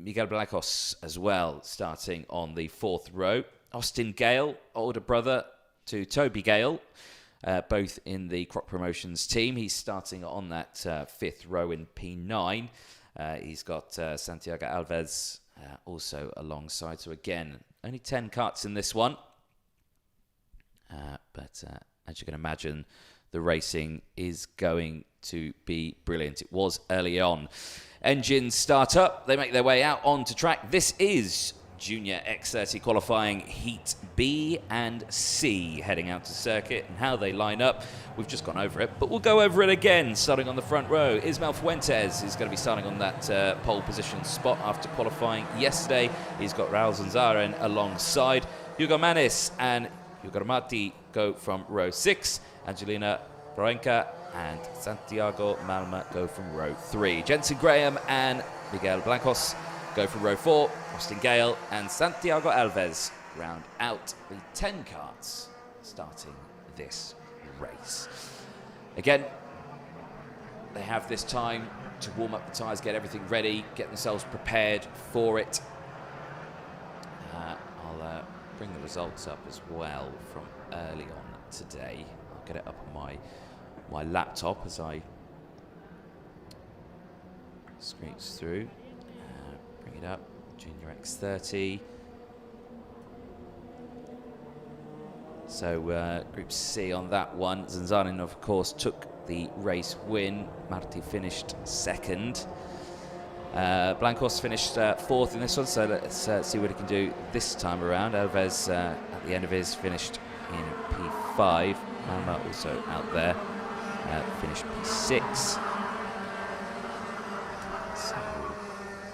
Miguel Blancos as well, starting on the 4th row. Austin Gale, older brother to Toby Gale, both in the Croc Promotions team. He's starting on that 5th row in P9. He's got Santiago Alves also alongside. So again, only 10 cuts in this one. But as you can imagine, the racing is going to be brilliant. It was early on. Engines start up. They make their way out onto track. This is Junior X30 qualifying Heat B and C heading out to circuit, and how they line up. We've just gone over it, but we'll go over it again. Starting on the front row, Ismael Fuentes is going to be starting on that pole position spot after qualifying yesterday. He's got Raul Zanzaren alongside. Hugo Manes and Hugo Mati go from row 6. Angelina Proenca and Santiago Malma go from row 3. Jensen Graham and Miguel Blancos go from row 4. Austin Gale and Santiago Alves round out the 10 carts starting this race. Again, they have this time to warm up the tyres, get everything ready, get themselves prepared for it. I'll bring the results up as well from early on today. I'll get it up on my laptop as I screech through. Bring it up. Junior X30. So Group C on that one. Zanzaren, of course, took the race win. Marti finished 2nd. Blancos finished 4th in this one, so let's see what he can do this time around. Alves, at the end of his, finished in P5. Malma also out there, finished P6. So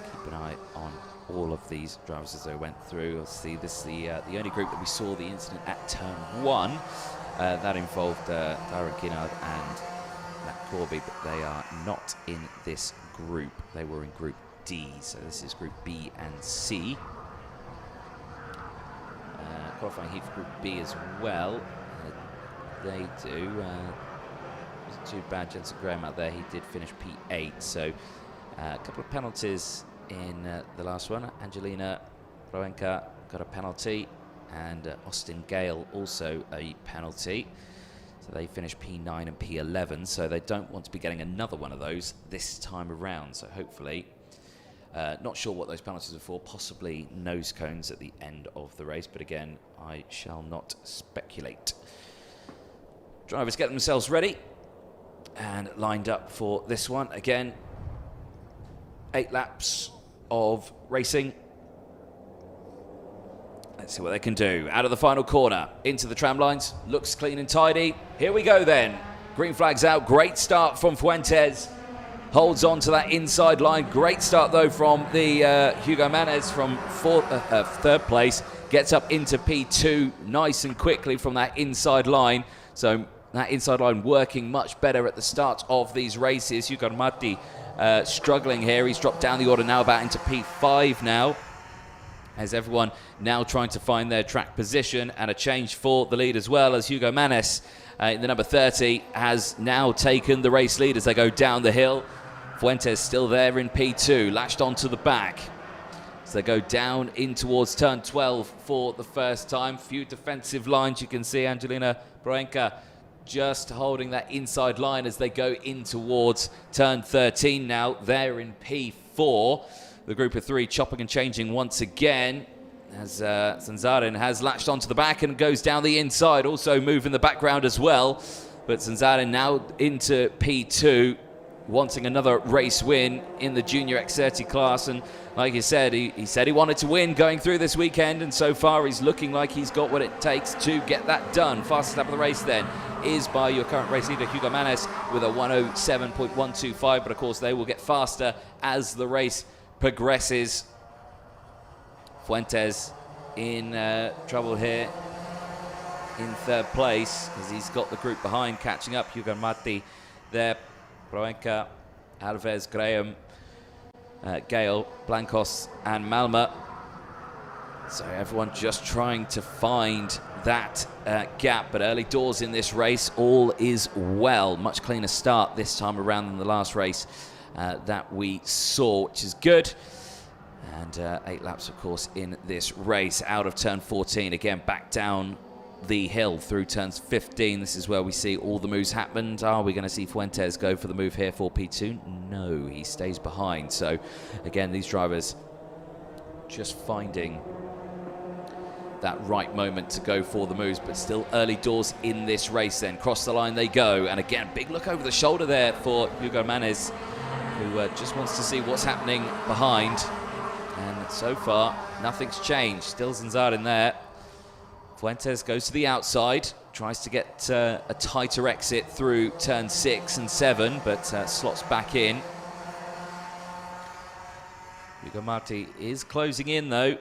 keep an eye on all of these drivers as they went through. You'll see this is the only group that we saw the incident at turn 1. That involved Darren Kinnard and Matt Corby, but they are not in this group. They were in Group D, so this is Group B and C. Qualifying heat for Group B as well. They do. Wasn't too bad. Jensen Graham out there, he did finish P8, so a couple of penalties in the last one. Angelina Proenca got a penalty, and Austin Gale also a penalty. So they finished P9 and P11, so they don't want to be getting another one of those this time around. So hopefully, not sure what those penalties are for, possibly nose cones at the end of the race, but again, I shall not speculate. Drivers get themselves ready and lined up for this one. Again, 8 laps of racing. Let's see what they can do. Out of the final corner, into the tram lines. Looks clean and tidy. Here we go then. Green flag's out. Great start from Fuentes. Holds on to that inside line. Great start, though, from the Hugo Manes from 3rd place. Gets up into P2 nice and quickly from that inside line. So that inside line working much better at the start of these races. Hugo Mati struggling here. He's dropped down the order now about into P5 now, as everyone now trying to find their track position, and a change for the lead as well, as Hugo Manes in the number 30 has now taken the race lead as they go down the hill. Fuentes still there in P2, latched onto the back. So they go down in towards turn 12 for the first time. Few defensive lines. You can see Angelina Proenca just holding that inside line as they go in towards turn 13 now. They're in P4. The group of 3 chopping and changing once again, as Zanzaren has latched onto the back and goes down the inside, also move in the background as well. But Zanzaren now into P2, wanting another race win in the Junior X30 class. And like he said, he said he wanted to win going through this weekend, and so far he's looking like he's got what it takes to get that done. Fastest lap of the race then is by your current race leader, Hugo Manes, with a 107.125, but of course they will get faster as the race progresses. Fuentes in trouble here in 3rd place, as he's got the group behind catching up. Hugo Mati there, Proenca, Alves, Graham, Gale, Blancos and Malma. So everyone just trying to find that gap, but early doors in this race, all is well. Much cleaner start this time around than the last race that we saw, which is good. And 8 laps, of course, in this race. Out of turn 14, again, back down the hill through turns 15. This is where we see all the moves happened. Are we going to see Fuentes go for the move here for P2? No, he stays behind. So, again, these drivers just finding that right moment to go for the moves, but still early doors in this race then. Cross the line they go, and again, big look over the shoulder there for Hugo Manes, who just wants to see what's happening behind. And so far, nothing's changed. Still Zanzarin there. Fuentes goes to the outside, tries to get a tighter exit through turn 6 and 7, but slots back in. Hugo Marti is closing in though.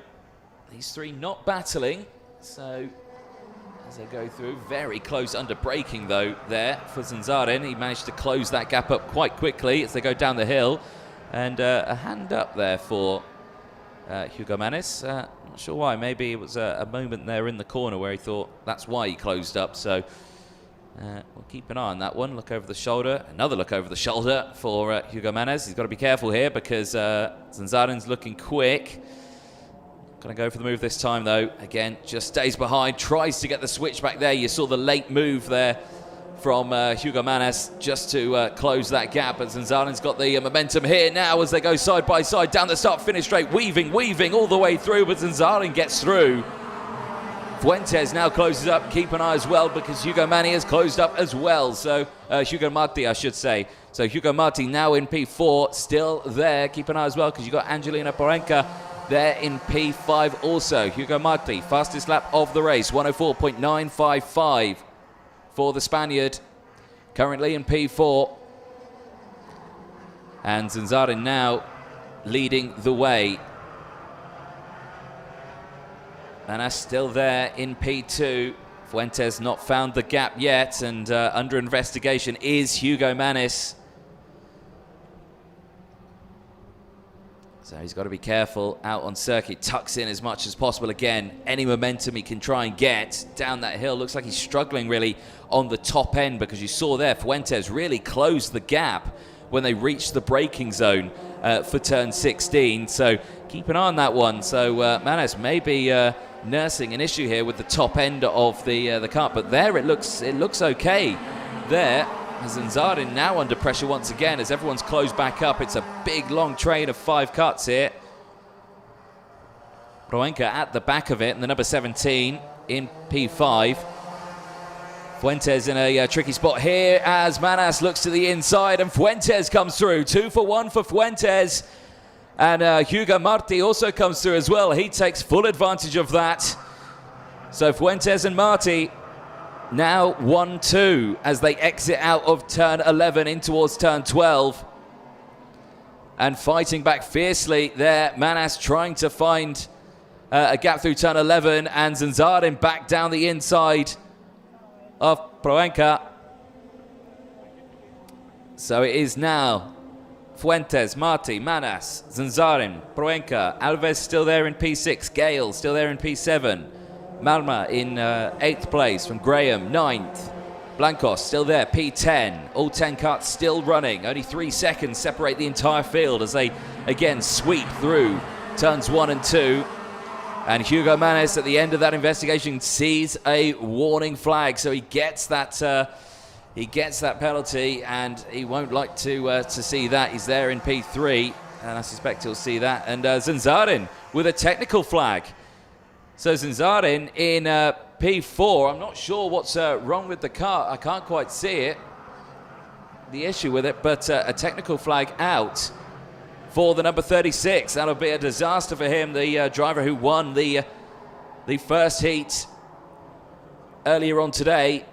These three not battling, so as they go through, very close under braking though there for Zanzarin. He managed to close that gap up quite quickly as they go down the hill. And a hand up there for Hugo Manes. Not sure why, maybe it was a moment there in the corner where he thought that's why he closed up. So we'll keep an eye on that one. Look over the shoulder, another look over the shoulder for Hugo Manes. He's got to be careful here because Zanzarin's looking quick. Going to go for the move this time though. Again, just stays behind, tries to get the switch back there. You saw the late move there from Hugo Manes just to close that gap. But Zanzarin's got the momentum here now as they go side by side down the start-finish straight, weaving all the way through, but Zanzarin gets through. Fuentes now closes up. Keep an eye as well because Hugo Manes has closed up as well. So Hugo Marti, I should say. So Hugo Marti now in P4, still there. Keep an eye as well because you've got Angelina Porenka there in P5 also. Hugo Marti, fastest lap of the race, 104.955 for the Spaniard, currently in P4. And Zanzarin now leading the way. Manas still there in P2. Fuentes not found the gap yet, and under investigation is Hugo Manes. So he's got to be careful out on circuit, tucks in as much as possible. Again, any momentum he can try and get down that hill. Looks like he's struggling really on the top end because you saw there Fuentes really closed the gap when they reached the braking zone for turn 16. So keep an eye on that one. So Manes may be nursing an issue here with the top end of the car, but there it looks okay there. Zanzarin now under pressure once again as everyone's closed back up. It's a big long train of 5 cuts here. Proenca at the back of it, and the number 17 in P5. Fuentes in a tricky spot here as Manas looks to the inside, and Fuentes comes through. 2 for 1 for Fuentes. And Hugo Marti also comes through as well. He takes full advantage of that. So Fuentes and Marti now 1-2 as they exit out of turn 11 in towards turn 12. And fighting back fiercely there, Manas trying to find a gap through turn 11, and Zanzarin back down the inside of Proenca. So it is now Fuentes, Marti, Manas, Zanzarin, Proenca, Alves still there in P6, Gale still there in P7, Malma in 8th place from Graham, 9th. Blancos still there, P10. All 10 cuts still running. Only 3 seconds separate the entire field as they again sweep through turns 1 and 2. And Hugo Manes at the end of that investigation sees a warning flag, so he gets that penalty, and he won't like to see that. He's there in P3, and I suspect he'll see that. And Zanzarin with a technical flag. So Zanzarin in P4. I'm not sure what's wrong with the car. I can't quite see it, the issue with it, but a technical flag out for the number 36. That'll be a disaster for him, the driver who won the first heat earlier on today.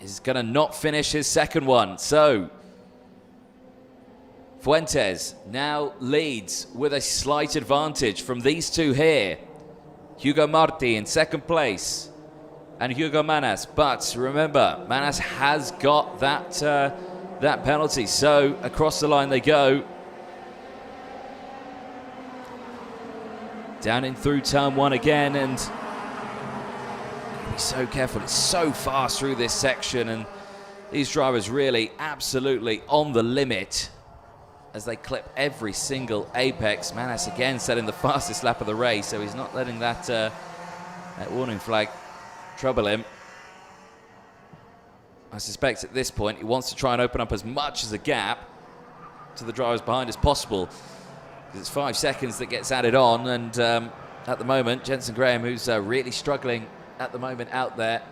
Is going to not finish his second one. So Fuentes now leads with a slight advantage from these two here. Hugo Marti in second place and Hugo Manas. But remember, Manas has got that penalty. So across the line they go. Down in through turn 1 again, and be so careful. It's so fast through this section, and these drivers really absolutely on the limit as they clip every single apex. Manas again setting the fastest lap of the race, so he's not letting that warning flag trouble him. I suspect at this point he wants to try and open up as much as a gap to the drivers behind as possible, because it's 5 seconds that gets added on, and at the moment Jensen Graham, who's really struggling at the moment out there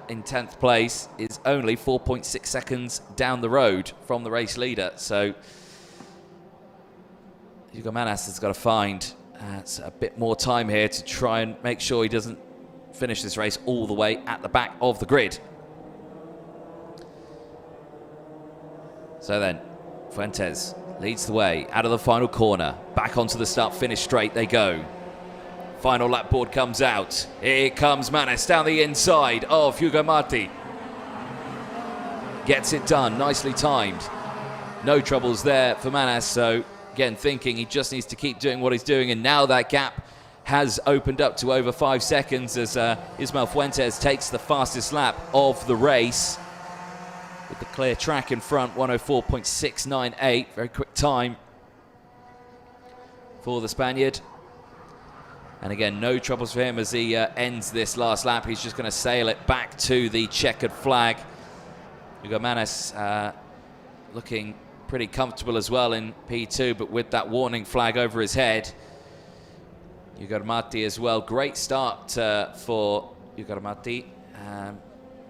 in 10th place, is only 4.6 seconds down the road from the race leader. So Hugo Manas has got to find a bit more time here to try and make sure he doesn't finish this race all the way at the back of the grid. So then, Fuentes leads the way out of the final corner. Back onto the start-finish straight they go. Final lap board comes out. Here comes Manas down the inside of Hugo Marti. Gets it done, nicely timed. No troubles there for Manas, so again, thinking he just needs to keep doing what he's doing, and now that gap has opened up to over 5 seconds as Ismael Fuentes takes the fastest lap of the race with the clear track in front, 104.698, very quick time for the Spaniard. And again, no troubles for him as he ends this last lap. He's just going to sail it back to the checkered flag. Hugo Manas looking pretty comfortable as well in P2, but with that warning flag over his head. Hugo Marti as well. Great start for Hugo Marti.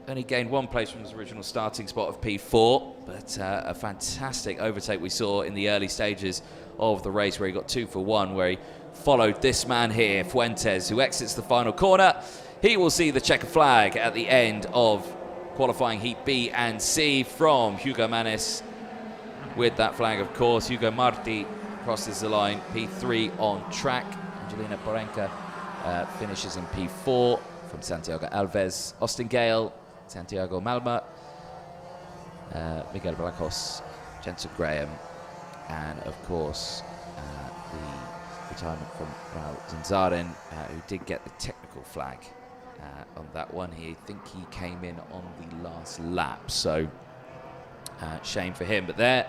Only gained 1 place from his original starting spot of P4, but a fantastic overtake we saw in the early stages of the race, where he got 2 for 1, where he followed this man here, Fuentes, who exits the final corner. He will see the checkered flag at the end of qualifying heat B and C from Hugo Manas. With that flag, of course, Hugo Marti crosses the line, P3 on track. Angelina Porenka finishes in P4 from Santiago Alves. Austin Gale, Santiago Malma, Miguel Blancos, Jensen Graham, and of course the retirement from Raul Zanzaren, who did get the technical flag on that one. I think he came in on the last lap, so shame for him. But there,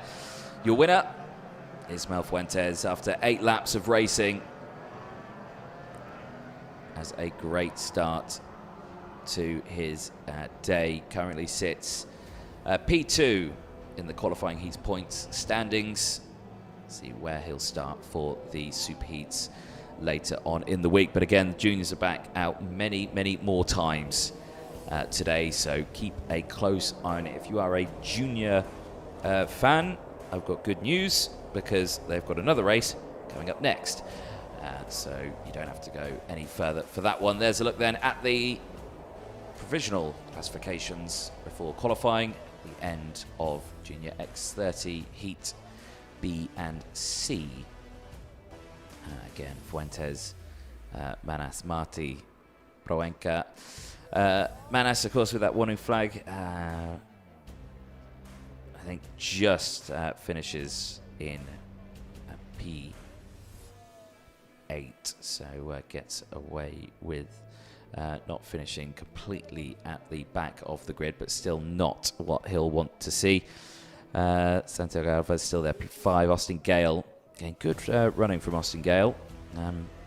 your winner, Ismael Fuentes, after 8 laps of racing, has a great start to his day. Currently sits P2 in the qualifying heats points standings. See where he'll start for the superheats later on in the week. But again, the juniors are back out many more times today, so keep a close eye on it. If you are a junior fan, I've got good news, because they've got another race coming up next. So you don't have to go any further for that one. There's a look then at the provisional classifications before qualifying, the end of Junior X30 Heat B and C. Again, Fuentes, Manas, Marti, Proenca. Manas, of course, with that warning flag, I think just finishes in P8, so gets away with not finishing completely at the back of the grid, but still not what he'll want to see. Santiago Alves still there, P5. Austin Gale, again, good running from Austin Gale.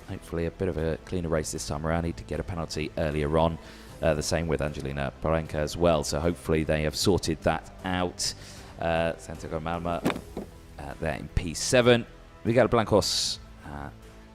Hopefully a bit of a cleaner race this time around. He did get a penalty earlier on. The same with Angelina Porenka as well, so hopefully they have sorted that out. Santiago Malma there in P7. Miguel Blancos